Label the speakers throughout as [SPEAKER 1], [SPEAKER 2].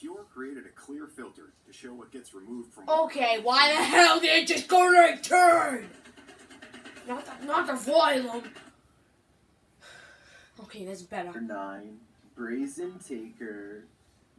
[SPEAKER 1] Pure created a clear filter to show what gets removed from...
[SPEAKER 2] Okay, why the hell did it just go like turn? Not the volume. Okay, that's better.
[SPEAKER 3] 9. Brazen Taker.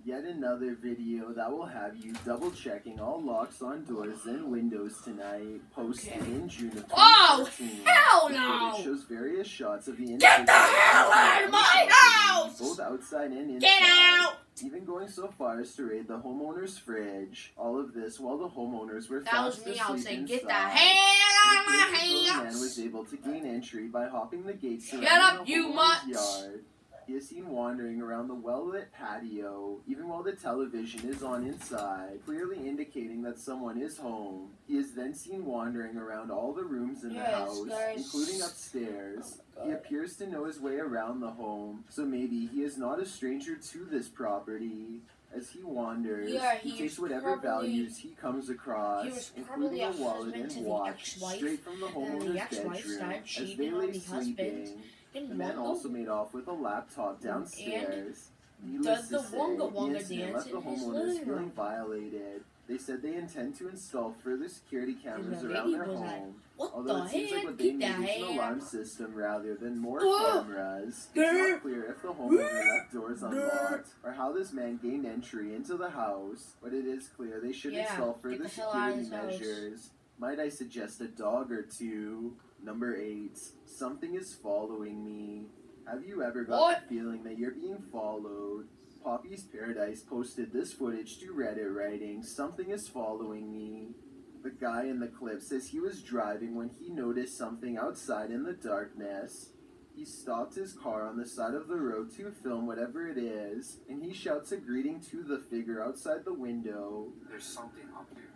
[SPEAKER 3] Yet another video that will have you double-checking all locks on doors and windows tonight. Posted in June of 2013.
[SPEAKER 2] Oh, hell no!
[SPEAKER 3] It shows various shots of the...
[SPEAKER 2] Get the hell out of my house!
[SPEAKER 3] Both outside and inside.
[SPEAKER 2] Get out!
[SPEAKER 3] Even going so far as to raid the homeowner's fridge. All of this while the homeowners were
[SPEAKER 2] That was
[SPEAKER 3] fast
[SPEAKER 2] me. I was
[SPEAKER 3] asleep
[SPEAKER 2] saying, get the
[SPEAKER 3] inside.
[SPEAKER 2] hell out of my
[SPEAKER 3] The man
[SPEAKER 2] house!
[SPEAKER 3] was able to gain entry by hopping the gates
[SPEAKER 2] Shut
[SPEAKER 3] surrounding
[SPEAKER 2] up,
[SPEAKER 3] the
[SPEAKER 2] you
[SPEAKER 3] homeowner's
[SPEAKER 2] mutt!
[SPEAKER 3] yard. He is seen wandering around the well-lit patio, even while the television is on inside, clearly indicating that someone is home. He is then seen wandering around all the rooms in the house, including upstairs. He appears to know his way around the home, so maybe he is not a stranger to this property. As he wanders, he takes whatever values he comes across, including a wallet and watch, straight from the homeowner's bedroom, as they lay sleeping. The man also made off with a laptop downstairs. Needless to say, the incident left the homeowners feeling violated. They said they intend to install further security cameras around their home. Although it seems like what they need is an alarm system rather than more cameras. It's not clear if the homeowner left doors unlocked or how this man gained entry into the house, but it is clear they should install further security measures. Might I suggest a dog or two? Number 8. Something is following me. Have you ever got the feeling that you're being followed? Poppy's Paradise posted this footage to Reddit writing, "Something is following me." The guy in the clip says he was driving when he noticed something outside in the darkness. He stopped his car on the side of the road to film whatever it is, and he shouts a greeting to the figure outside the window.
[SPEAKER 1] There's something up here.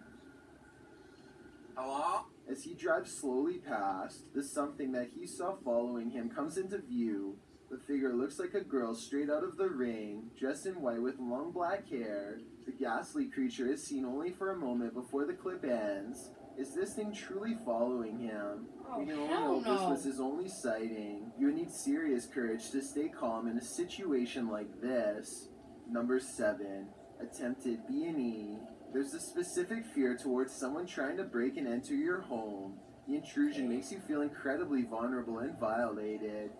[SPEAKER 1] Hello?
[SPEAKER 3] As he drives slowly past, the something that he saw following him comes into view. The figure looks like a girl straight out of The Ring, dressed in white with long black hair. The ghastly creature is seen only for a moment before the clip ends. Is this thing truly following him? We can only hope this was his only sighting. You would need serious courage to stay calm in a situation like this. Number 7. Attempted B&E. There's a specific fear towards someone trying to break and enter your home. The intrusion makes you feel incredibly vulnerable and violated.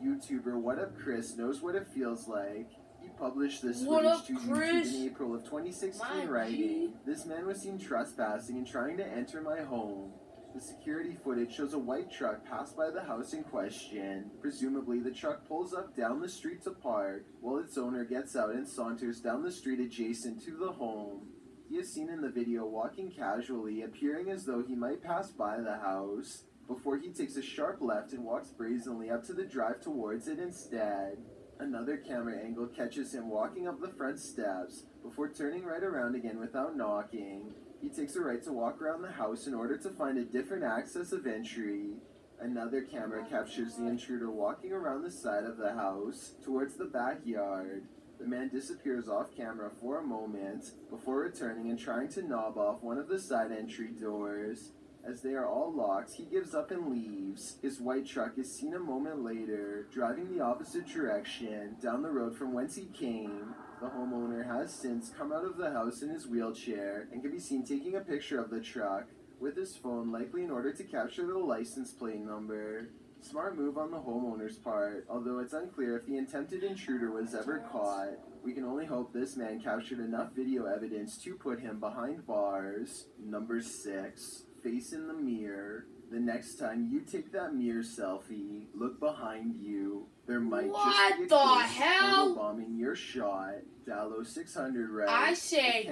[SPEAKER 3] YouTuber What Up Chris knows what it feels like. He published this footage to YouTube in April of 2016 writing, "This man was seen trespassing and trying to enter my home." The security footage shows a white truck pass by the house in question. Presumably, the truck pulls up down the street to park, while its owner gets out and saunters down the street adjacent to the home. He is seen in the video walking casually, appearing as though he might pass by the house, before he takes a sharp left and walks brazenly up to the drive towards it instead. Another camera angle catches him walking up the front steps, before turning right around again without knocking. He takes a right to walk around the house in order to find a different access of entry. Another camera captures the intruder walking around the side of the house, towards the backyard. The man disappears off camera for a moment, before returning and trying to knob off one of the side entry doors. As they are all locked, he gives up and leaves. His white truck is seen a moment later, driving the opposite direction, down the road from whence he came. The homeowner has since come out of the house in his wheelchair, and can be seen taking a picture of the truck, with his phone, likely in order to capture the license plate number. Smart move on the homeowner's part, although it's unclear if the attempted intruder was ever caught. We can only hope this man captured enough video evidence to put him behind bars. Number 6. Face in the mirror. The next time you take that mirror selfie, look behind you. There might just be a case bombing your shot. Dallo 600 writes,
[SPEAKER 2] I say,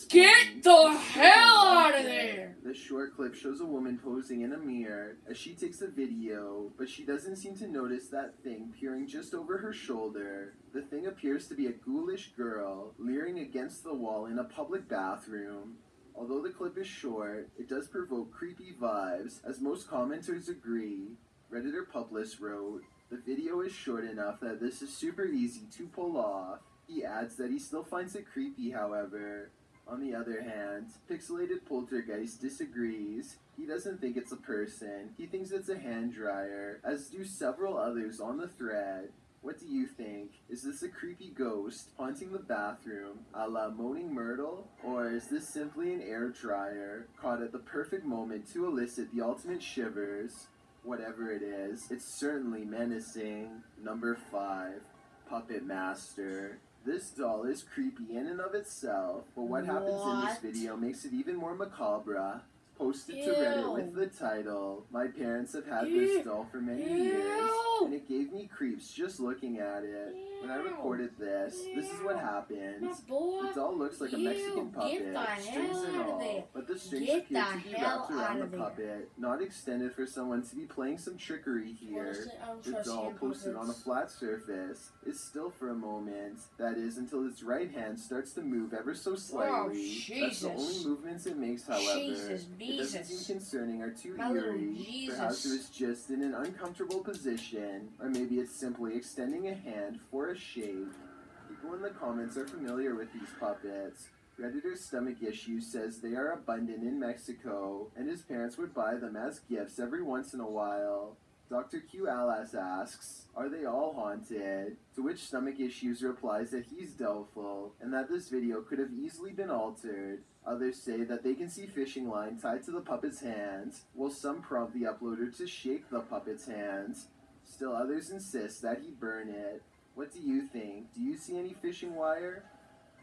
[SPEAKER 2] get the hell out of there!
[SPEAKER 3] This short clip shows a woman posing in a mirror as she takes a video, but she doesn't seem to notice that thing peering just over her shoulder. The thing appears to be a ghoulish girl, leering against the wall in a public bathroom. Although the clip is short, it does provoke creepy vibes, as most commenters agree. Redditor Publis wrote, "The video is short enough that this is super easy to pull off." He adds that he still finds it creepy, however. On the other hand, Pixelated Poltergeist disagrees. He doesn't think it's a person. He thinks it's a hand dryer, as do several others on the thread. What do you think? Is this a creepy ghost haunting the bathroom a la Moaning Myrtle? Or is this simply an air dryer caught at the perfect moment to elicit the ultimate shivers? Whatever it is, it's certainly menacing. Number 5. Puppet Master. This doll is creepy in and of itself, but what happens in this video makes it even more macabre. Posted to Reddit with the title, "My parents have had this doll for many years, and it gave me creeps just looking at it. When I recorded this is what happens. The doll looks like a Mexican puppet, strings and all, but the strings appear to be wrapped around the puppet, not extended for someone to be playing some trickery here. The doll, posted on a flat surface, is still for a moment, that is until its right hand starts to move ever so slightly. That's the only movements it makes, however. It doesn't seem concerning or too eerie. Perhaps it was just in an uncomfortable position, or maybe it's simply extending a hand for a shake. People in the comments are familiar with these puppets. Redditor Stomach Issue says they are abundant in Mexico, and his parents would buy them as gifts every once in a while. Dr. Q Alas asks, are they all haunted? To which Stomach Issues replies that he's doubtful, and that this video could have easily been altered. Others say that they can see fishing line tied to the puppet's hands, while some prompt the uploader to shake the puppet's hands. Still others insist that he burn it. What do you think? Do you see any fishing wire?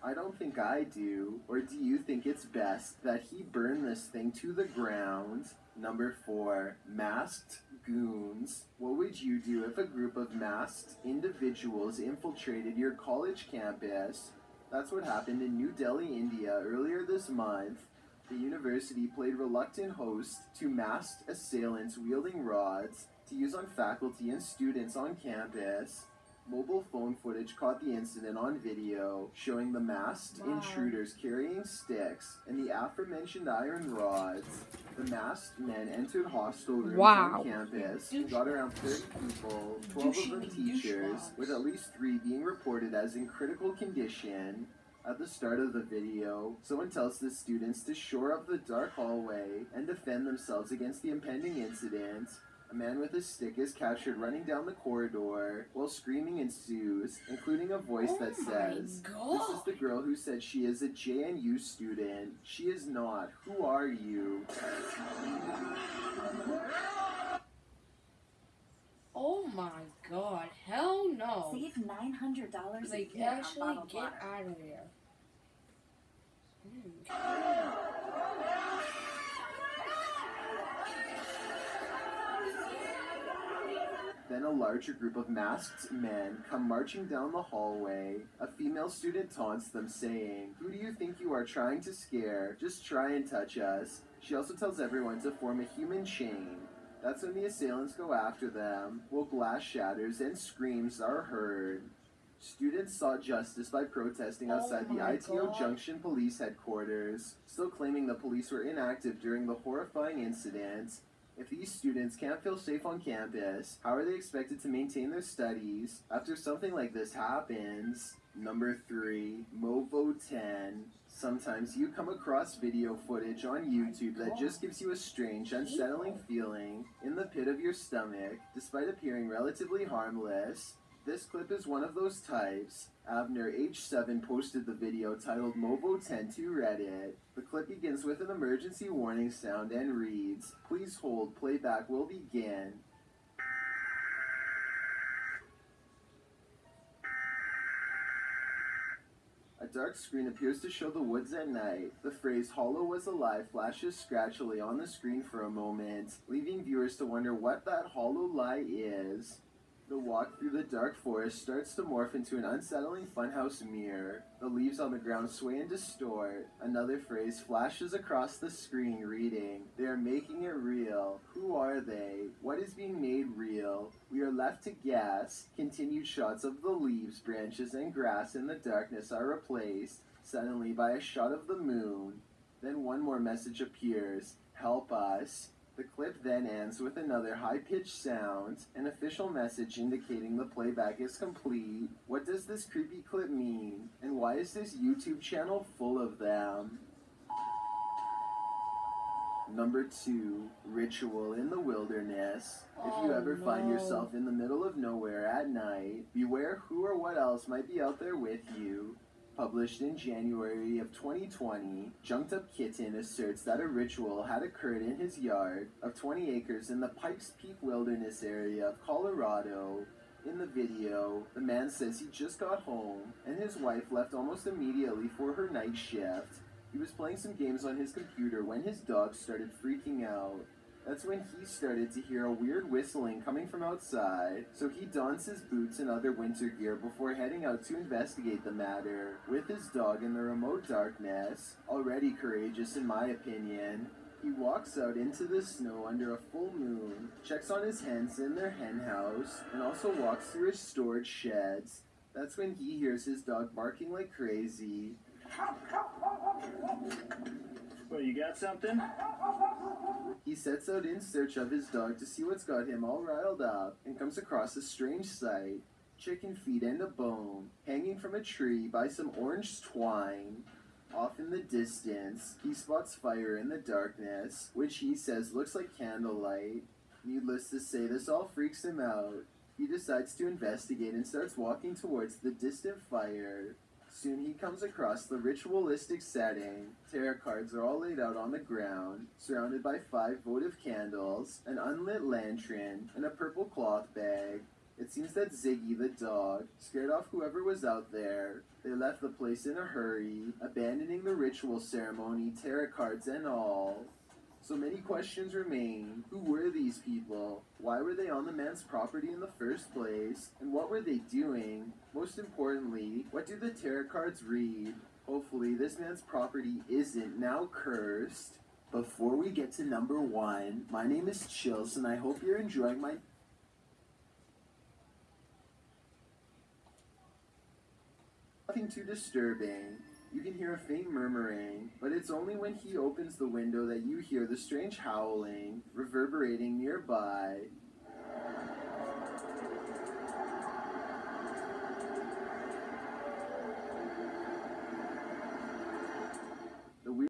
[SPEAKER 3] I don't think I do. Or do you think it's best that he burn this thing to the ground? Number 4. Masked goons. What would you do if a group of masked individuals infiltrated your college campus? That's what happened in New Delhi, India earlier this month. The university played reluctant host to masked assailants wielding rods to use on faculty and students on campus. Mobile phone footage caught the incident on video, showing the masked intruders carrying sticks and the aforementioned iron rods. The masked men entered hostel rooms on campus and got around 30 people, 12 of them teachers, with at least 3 being reported as in critical condition. At the start of the video, someone tells the students to shore up the dark hallway and defend themselves against the impending incident. A man with a stick is captured running down the corridor, while screaming ensues, including a voice that says, "This is the girl who said she is a JNU student. She is not. Who are you?"
[SPEAKER 2] Oh my god, hell no.
[SPEAKER 4] Save $900
[SPEAKER 2] Like,
[SPEAKER 4] a year on
[SPEAKER 2] actually
[SPEAKER 4] bottled
[SPEAKER 2] get
[SPEAKER 4] water.
[SPEAKER 2] out of there.
[SPEAKER 3] Then a larger group of masked men come marching down the hallway. A female student taunts them, saying, "Who do you think you are trying to scare? Just try and touch us." She also tells everyone to form a human chain. That's when the assailants go after them, while glass shatters and screams are heard. Students sought justice by protesting outside the ITO Junction Police Headquarters, still claiming the police were inactive during the horrifying incident. If these students can't feel safe on campus, how are they expected to maintain their studies after something like this happens? Number 3. Movo 10. Sometimes you come across video footage on YouTube that just gives you a strange, unsettling feeling in the pit of your stomach, despite appearing relatively harmless. This clip is one of those types. Abner, age 7, posted the video titled Movo 10 to Reddit. The clip begins with an emergency warning sound and reads, "Please hold, playback will begin." A dark screen appears to show the woods at night. The phrase "Hollow was alive" flashes scratchily on the screen for a moment, leaving viewers to wonder what that hollow lie is. The walk through the dark forest starts to morph into an unsettling funhouse mirror. The leaves on the ground sway and distort. Another phrase flashes across the screen reading, "They are making it real. Who are they? What is being made real? We are left to guess." Continued shots of the leaves, branches, and grass in the darkness are replaced, suddenly, by a shot of the moon. Then one more message appears, "Help us." The clip then ends with another high-pitched sound, an official message indicating the playback is complete. What does this creepy clip mean? And why is this YouTube channel full of them? Number 2, ritual in the wilderness. If you
[SPEAKER 2] Oh,
[SPEAKER 3] ever find
[SPEAKER 2] no.
[SPEAKER 3] yourself in the middle of nowhere at night, beware who or what else might be out there with you. Published in January of 2020, Junked Up Kitten asserts that a ritual had occurred in his yard of 20 acres in the Pikes Peak Wilderness area of Colorado. In the video, the man says he just got home and his wife left almost immediately for her night shift. He was playing some games on his computer when his dog started freaking out. That's when he started to hear a weird whistling coming from outside, so he dons his boots and other winter gear before heading out to investigate the matter. With his dog in the remote darkness, already courageous in my opinion, he walks out into the snow under a full moon, checks on his hens in their hen house, and also walks through his storage sheds. That's when he hears his dog barking like crazy.
[SPEAKER 4] Well, you got something?
[SPEAKER 3] He sets out in search of his dog to see what's got him all riled up and comes across a strange sight. Chicken feet and a bone hanging from a tree by some orange twine. Off in the distance, he spots fire in the darkness, which he says looks like candlelight. Needless to say, this all freaks him out. He decides to investigate and starts walking towards the distant fire. Soon he comes across the ritualistic setting. Tarot cards are all laid out on the ground, surrounded by 5 votive candles, an unlit lantern, and a purple cloth bag. It seems that Ziggy the dog scared off whoever was out there. They left the place in a hurry, abandoning the ritual ceremony, tarot cards and all. So many questions remain. Who were these people? Why were they on the man's property in the first place? And what were they doing? Most importantly, what do the tarot cards read? Hopefully this man's property isn't now cursed. Before we get to number 1, my name is Chills and I hope you're enjoying my... Nothing too disturbing. You can hear a faint murmuring, but it's only when he opens the window that you hear the strange howling reverberating nearby.